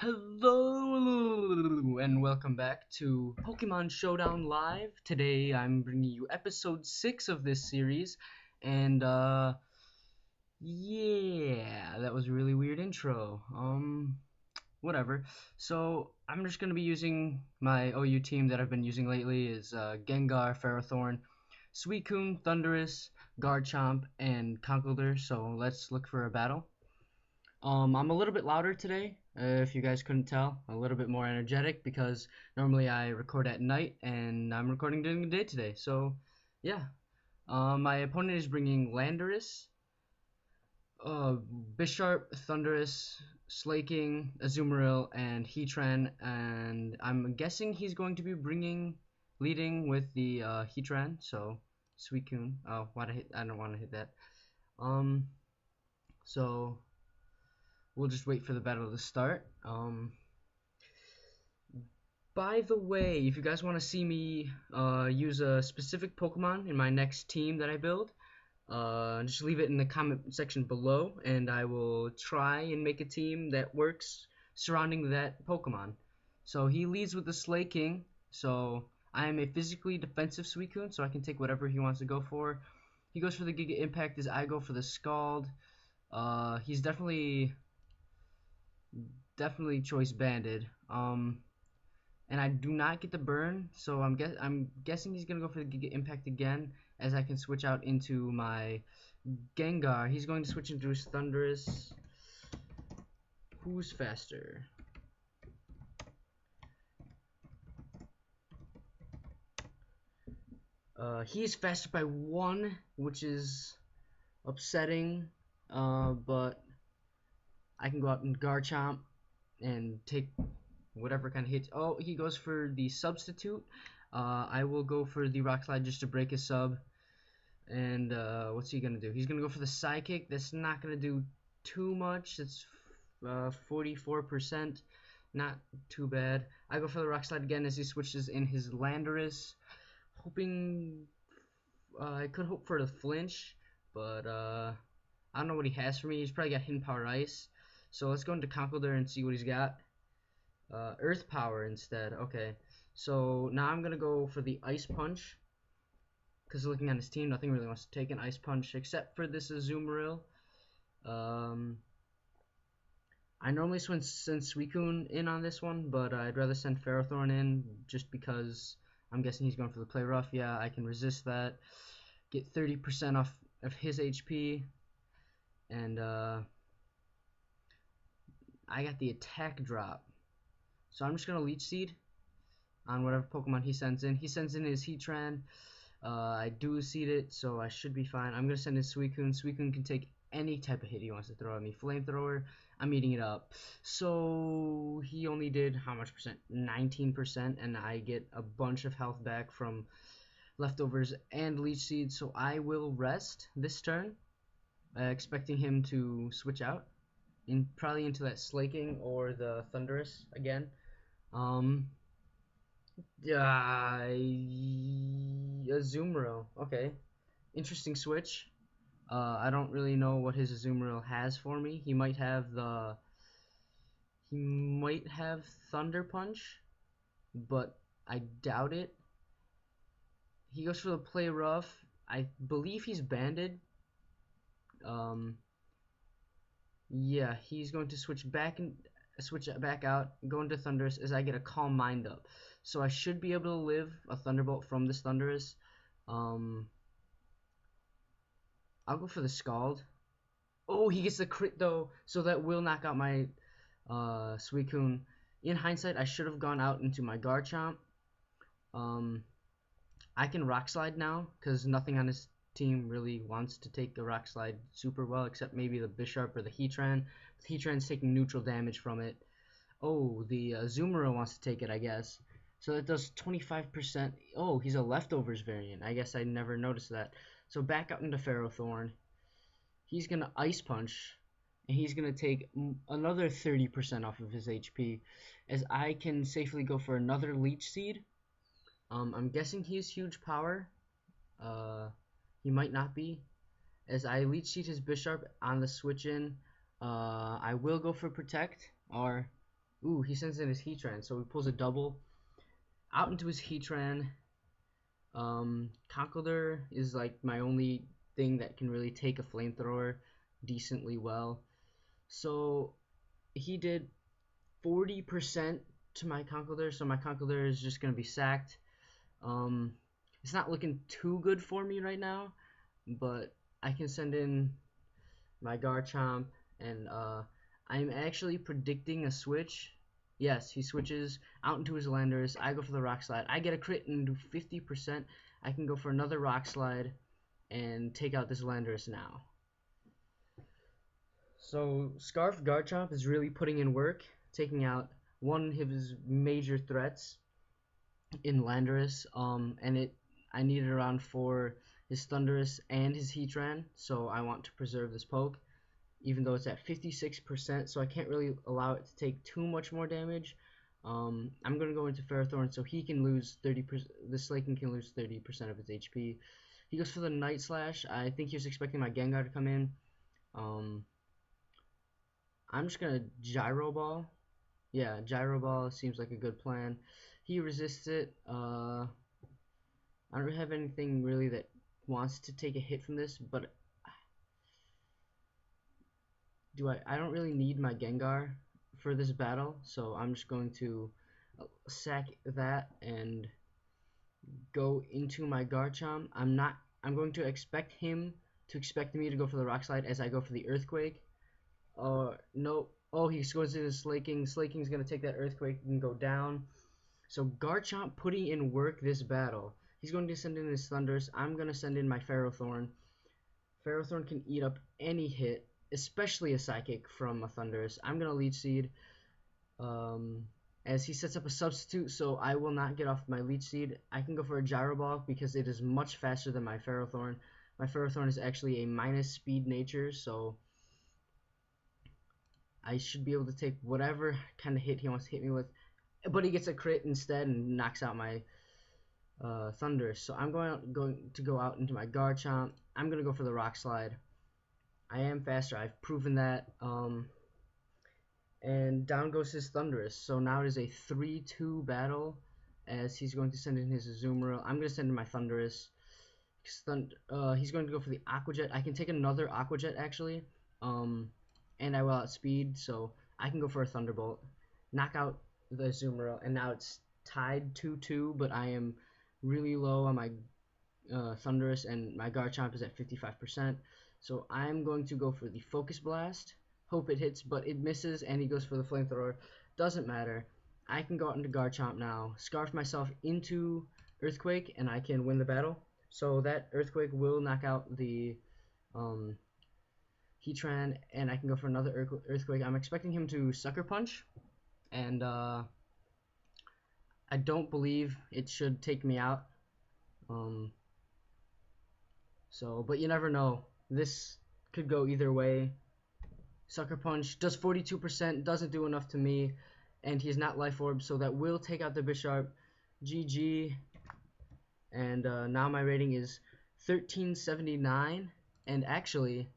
Hello and welcome back to Pokemon Showdown Live. Today I'm bringing you episode 6 of this series, and yeah, that was a really weird intro. Whatever. So I'm just gonna be using my OU team that I've been using lately is Gengar, Ferrothorn, Suicune, Thundurus, Garchomp, and Conkeldurr. So let's look for a battle. I'm a little bit louder today, if you guys couldn't tell. A little bit more energetic because normally I record at night and I'm recording during the day today. So, yeah. My opponent is bringing Landorus, uh, Bisharp, Thundurus, Slaking, Azumarill, and Heatran. And I'm guessing he's going to be leading with the Heatran. So, Suicune. Oh, why did I hit? I don't want to hit that. Um, so we'll just wait for the battle to start. By the way, if you guys want to see me use a specific Pokemon in my next team that I build, just leave it in the comment section below, and I will try and make a team that works surrounding that Pokemon. So he leads with the Slaking, so I am a physically defensive Suicune, so I can take whatever he wants to go for. He goes for the Giga Impact as I go for the Scald. He's definitely choice banded. And I do not get the burn, so I'm guessing he's gonna go for the Giga Impact again, as I can switch out into my Gengar. He's going to switch into his Thundurus. Who's faster? He's faster by 1, which is upsetting. But I can go out and Garchomp and take whatever kind of hits. Oh, he goes for the substitute. I will go for the Rock Slide just to break his sub. And what's he gonna do? He's gonna go for the Psychic. That's not gonna do too much. It's 44%. Not too bad. I go for the Rock Slide again as he switches in his Landorus. Hoping I could hope for the flinch, but I don't know what he has for me. He's probably got Hidden Power Ice. So let's go into Conkeldurr and see what he's got. Earth Power instead. Okay. So now I'm gonna go for the Ice Punch. Because looking at his team, nothing really wants to take an Ice Punch except for this Azumarill. I normally send Suicune in on this one, but I'd rather send Ferrothorn in just because I'm guessing he's going for the Play Rough. Yeah, I can resist that. Get 30% off of his HP. And I got the attack drop. So I'm just going to Leech Seed on whatever Pokemon he sends in. He sends in his Heatran. I do seed it, so I should be fine. I'm going to send in Suicune. Suicune can take any type of hit he wants to throw at me. Flamethrower, I'm eating it up. So he only did how much percent? 19%, and I get a bunch of health back from leftovers and Leech Seed. So I will rest this turn, expecting him to switch out, probably into that Slaking or the Thundurus again. Azumarill. Okay. Interesting switch. I don't really know what his Azumarill has for me. He might have Thunder Punch, but I doubt it. He goes for the Play Rough. I believe he's banded. Yeah, he's going to switch back out, go into Thundurus as I get a Calm Mind up. So I should be able to live a Thunderbolt from this Thundurus. I'll go for the Scald. Oh, he gets the crit though, so that will knock out my Suicune. In hindsight, I should have gone out into my Garchomp. I can Rock Slide now, because nothing on his team really wants to take the Rock Slide super well, except maybe the Bisharp or the Heatran. The Heatran's taking neutral damage from it. Oh, the Azumarill wants to take it, I guess. So that does 25%. Oh, he's a Leftovers variant. I guess I never noticed that. So back out into Ferrothorn. He's going to Ice Punch, and he's going to take another 30% off of his HP, as I can safely go for another Leech Seed. I'm guessing he has huge power. He might not be. As I Leech Seed his Bisharp on the switch in, I will go for Protect, or Ooh, he sends in his Heatran, so he pulls a double out into his Heatran. Conkeldurr is like my only thing that can really take a flamethrower decently well. So he did 40% to my Conkeldurr, so my Conkeldurr is just gonna be sacked. Um, it's not looking too good for me right now, but I can send in my Garchomp, and I'm actually predicting a switch. Yes, he switches out into his Landers. I go for the Rock Slide. I get a crit and do 50%. I can go for another Rock Slide and take out this Landers now. So Scarf Garchomp is really putting in work, taking out one of his major threats in Landorus. And I need it around for his Thundurus and his Heatran, so I want to preserve this poke, even though it's at 56%, so I can't really allow it to take too much more damage. I'm going to go into Ferrothorn so he can lose 30%, the Slaking can lose 30% of its HP. He goes for the Night Slash. I think he was expecting my Gengar to come in. I'm just going to Gyro Ball. Yeah, Gyro Ball seems like a good plan. He resists it. I don't really have anything really that wants to take a hit from this, but I don't really need my Gengar for this battle, so I'm just going to sack that and go into my Garchomp. I'm going to expect him to expect me to go for the Rock Slide as I go for the Earthquake. No. Oh, he goes into Slaking. Slaking's going to take that Earthquake and go down. So Garchomp putting in work this battle. He's going to send in his Thunders. I'm going to send in my Ferrothorn. Ferrothorn can eat up any hit, especially a Psychic from a Thundurus. I'm going to Leech Seed as he sets up a substitute, so I will not get off my Leech Seed. I can go for a Gyro Ball because it is much faster than my Ferrothorn. My Ferrothorn is actually a minus speed nature, so I should be able to take whatever kind of hit he wants to hit me with. But he gets a crit instead and knocks out my Thunder. So I'm going to go out into my Garchomp. I'm going to go for the Rock Slide. I am faster. I've proven that. And down goes his Thundurus. So now it is a 3-2 battle as he's going to send in his Azumarill. I'm going to send in my Thundurus. He's going to go for the Aqua Jet. I can take another Aqua Jet actually. And I will outspeed, so I can go for a Thunderbolt. Knock out the Azumarill, and now it's tied 2-2, but I am really low on my Thundurus, and my Garchomp is at 55%. So I'm going to go for the Focus Blast. Hope it hits, but it misses, and he goes for the Flamethrower. Doesn't matter. I can go out into Garchomp now, scarf myself into Earthquake, and I can win the battle. So that Earthquake will knock out the Heatran, and I can go for another Earthquake. I'm expecting him to Sucker Punch, and I don't believe it should take me out. But you never know. This could go either way. Sucker Punch does 42%, doesn't do enough to me, and he's not Life Orb, so that will take out the Bisharp. GG, and now my rating is 1379, and actually,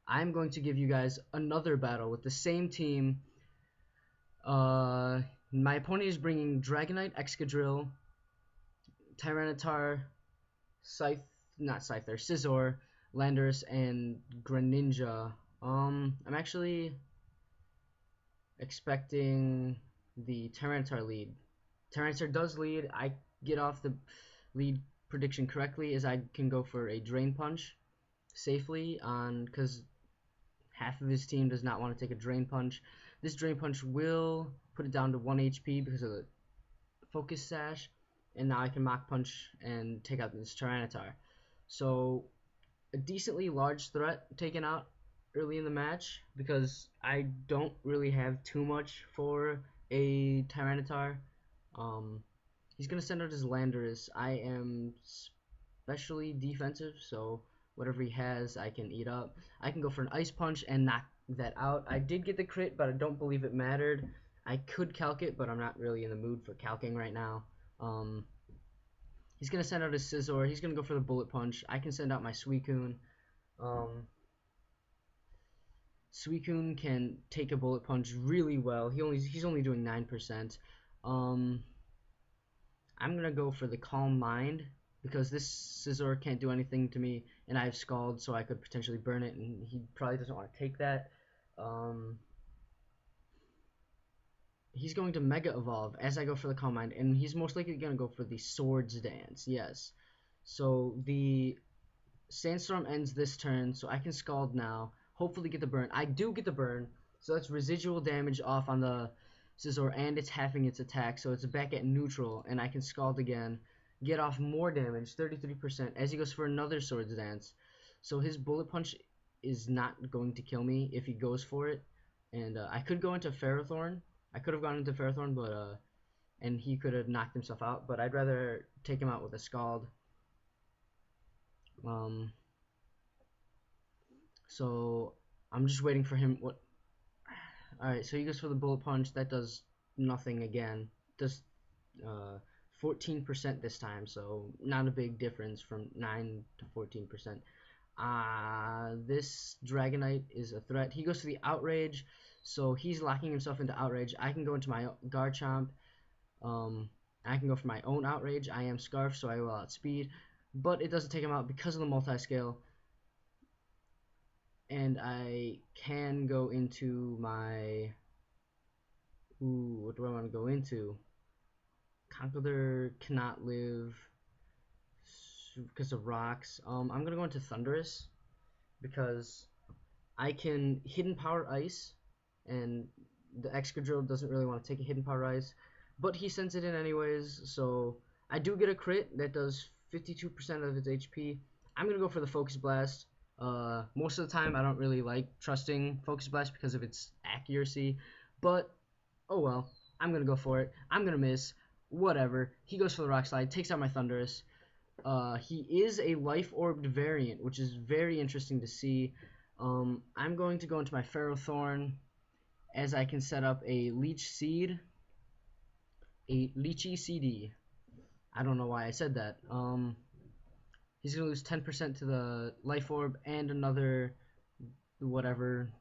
I'm going to give you guys another battle with the same team. My opponent is bringing Dragonite, Excadrill, Tyranitar, Scizor, Landorus, and Greninja. I'm actually expecting the Tyranitar lead. Tyranitar does lead. I get off the lead prediction correctly as I can go for a Drain Punch safely because half of his team does not want to take a Drain Punch. This Drain Punch will put it down to 1 HP because of the Focus Sash, and now I can Mach Punch and take out this Tyranitar. So a decently large threat taken out early in the match because I don't really have too much for a Tyranitar. He's going to send out his Landorus. I am especially defensive, so whatever he has I can eat up. I can go for an Ice Punch and knock that out. I did get the crit, but I don't believe it mattered. I could calc it, but I'm not really in the mood for calcing right now. He's going to send out his Scizor. He's going to go for the Bullet Punch. I can send out my Suicune. Suicune can take a bullet punch really well. He's only doing 9%. Um, I'm gonna go for the Calm Mind because this Scizor can't do anything to me, and I have Scald, so I could potentially burn it, and he probably doesn't want to take that. Um, he's going to Mega Evolve as I go for the Calm Mind, and he's most likely gonna go for the Swords Dance. Yes. So the Sandstorm ends this turn, so I can Scald now. Hopefully get the burn. I do get the burn, so that's residual damage off on the Scizor, and it's halving its attack, so it's back at neutral, and I can Scald again, get off more damage, 33%, as he goes for another Swords Dance. So his Bullet Punch is not going to kill me if he goes for it, and I could go into Ferrothorn. I could have gone into Ferrothorn, but and he could have knocked himself out, but I'd rather take him out with a Scald. Um, So I'm just waiting for him. What? All right. So he goes for the bullet punch. That does nothing again. Does 14% this time. So not a big difference from 9 to 14%. This Dragonite is a threat. He goes to the Outrage. So he's locking himself into Outrage. I can go into my Garchomp. Um, I can go for my own Outrage. I am Scarf, so I will outspeed. But it doesn't take him out because of the multi-scale. And I can go into my... Ooh, what do I want to go into? Conkeldurr cannot live because of rocks. I'm going to go into Thundurus because I can Hidden Power Ice, and the Excadrill doesn't really want to take a Hidden Power Ice, but he sends it in anyways, so I do get a crit that does 52% of its HP. I'm going to go for the Focus Blast. Most of the time, I don't really like trusting Focus Blast because of its accuracy, but oh well, I'm gonna go for it. I'm gonna miss. Whatever. He goes for the Rock Slide, takes out my Thundurus. He is a Life Orbed variant, which is very interesting to see. I'm going to go into my Ferrothorn as I can set up a Leech Seed, a Leechy CD. I don't know why I said that. He's gonna lose 10% to the Life Orb and another whatever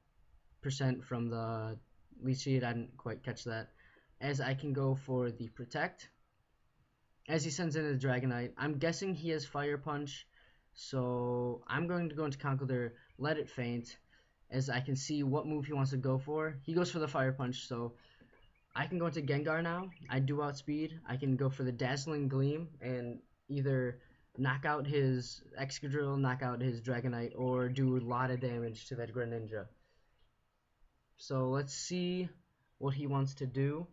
percent from the Leech Seed. I didn't quite catch that. As I can go for the Protect. As he sends in the Dragonite, I'm guessing he has Fire Punch, so I'm going to go into Conkeldurr, let it faint, as I can see what move he wants to go for. He goes for the Fire Punch, so I can go into Gengar now. I do outspeed. I can go for the Dazzling Gleam and either knock out his Excadrill, knock out his Dragonite, or do a lot of damage to that Greninja. So let's see what he wants to do.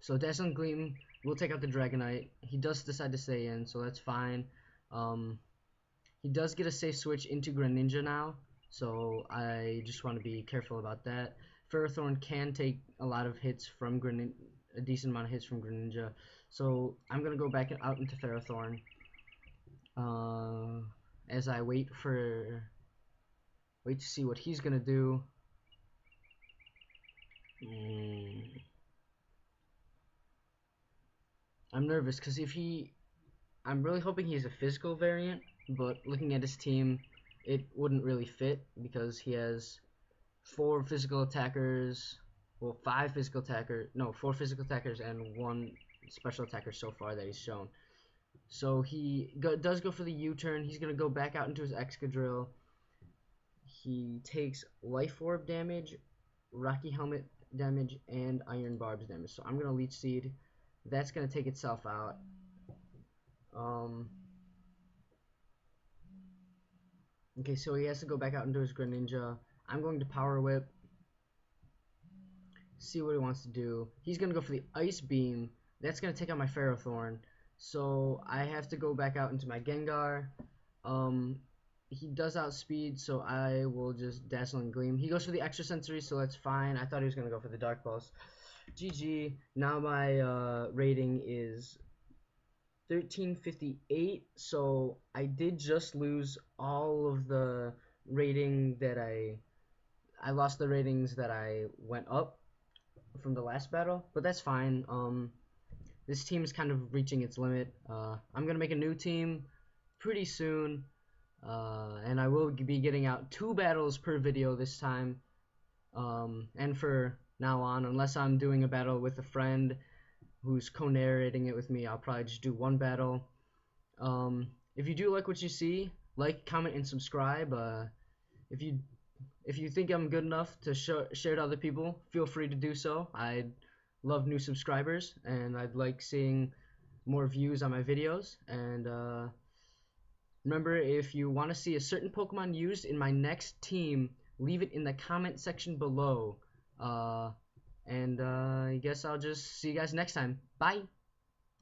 So Dazzling Gleam will take out the Dragonite. He does decide to stay in, so that's fine. He does get a safe switch into Greninja now, so I just want to be careful about that. Ferrothorn can take a lot of hits from Greninja, a decent amount of hits from Greninja, so I'm gonna go back out into Ferrothorn. As I wait to see what he's gonna do. I'm nervous because I'm really hoping he's a physical variant, but looking at his team, it wouldn't really fit because he has 4 physical attackers, well, 5 physical attackers, no, 4 physical attackers and 1 special attacker so far that he's shown. So he does go for the U-turn. He's going to go back out into his Excadrill. He takes Life Orb damage, Rocky Helmet damage, and Iron Barbs damage. So I'm going to Leech Seed. That's going to take itself out. Okay, so he has to go back out into his Greninja. I'm going to Power Whip. See what he wants to do. He's going to go for the Ice Beam. That's going to take out my Ferrothorn. So I have to go back out into my Gengar. He does outspeed, so I will just Dazzling Gleam. He goes for the Extra Sensory, so that's fine. I thought he was going to go for the Dark Pulse. GG. Now my rating is 1358, so I did just lose all of the rating that I lost the ratings that I went up from the last battle, but that's fine. This team is kind of reaching its limit. I'm gonna make a new team pretty soon. And I will be getting out 2 battles per video this time, and for now on, unless I'm doing a battle with a friend who's co-narrating it with me, I'll probably just do 1 battle. If you do like what you see, like, comment, and subscribe. If you if you think I'm good enough to share to other people, feel free to do so. I'd love new subscribers, and I'd like seeing more views on my videos. And remember, if you want to see a certain Pokemon used in my next team, leave it in the comment section below. I guess I'll just see you guys next time. Bye!